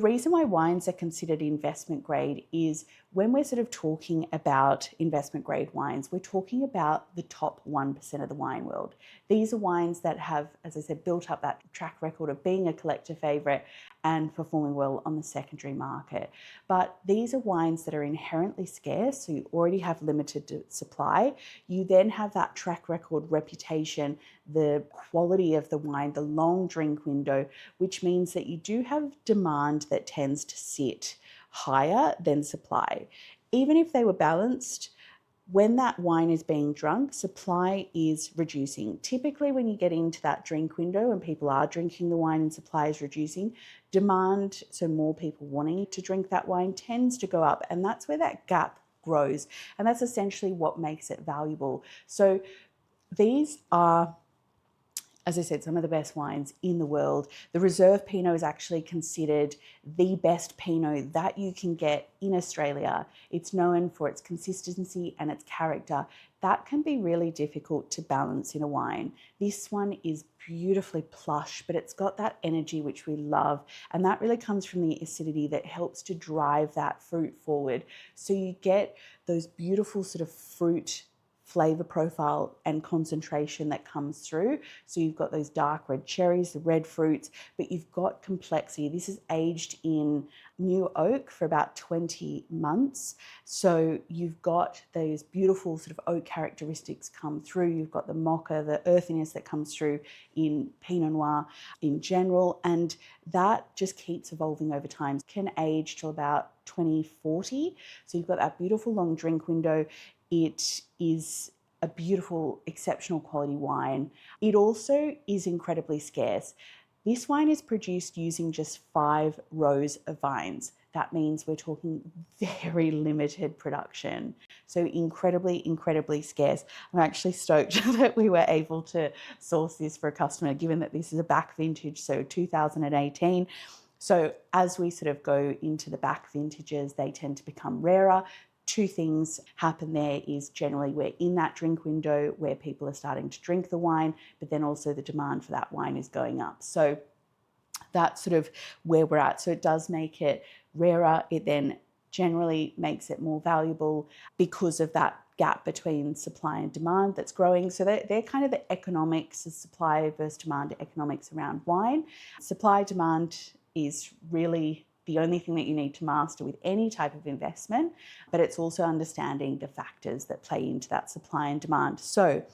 reason why wines are considered investment grade is when we're sort of talking about investment grade wines, we're talking about the top 1% of the wine world. These are wines that have, as I said, built up that track record of being a collector favorite and performing well on the secondary market. But these are wines that are inherently scarce, so you already have limited supply. You then have that track record, reputation, the quality of the wine, the long drink window, which means that you do have demand that tends to sit higher than supply. Even if they were balanced, when that wine is being drunk, supply is reducing. Typically, when you get into that drink window and people are drinking the wine and supply is reducing, demand, so more people wanting to drink that wine, tends to go up. And that's where that gap grows. And that's essentially what makes it valuable. So these are, as I said, some of the best wines in the world. The Reserve Pinot is actually considered the best Pinot that you can get in Australia. It's known for its consistency and its character. That can be really difficult to balance in a wine. This one is beautifully plush, but it's got that energy which we love. And that really comes from the acidity that helps to drive that fruit forward. So you get those beautiful sort of fruit flavor profile and concentration that comes through. So you've got those dark red cherries, the red fruits, but you've got complexity. This is aged in new oak for about 20 months. So you've got those beautiful sort of oak characteristics come through. You've got the mocha, the earthiness that comes through in Pinot Noir in general. And that just keeps evolving over time. It can age till about 2040. So you've got that beautiful long drink window. It is a beautiful, exceptional quality wine. It also is incredibly scarce. This wine is produced using just 5 rows of vines. That means we're talking very limited production. So incredibly, incredibly scarce. I'm actually stoked that we were able to source this for a customer, given that this is a back vintage, so 2018. So as we sort of go into the back vintages, they tend to become rarer. 2 things happen there is generally we're in that drink window where people are starting to drink the wine, but then also the demand for that wine is going up. So that's sort of where we're at. So it does make it rarer. It then generally makes it more valuable because of that gap between supply and demand that's growing. So they're kind of the economics of supply versus demand economics around wine. Supply demand is really the only thing that you need to master with any type of investment, but it's also understanding the factors that play into that supply and demand. So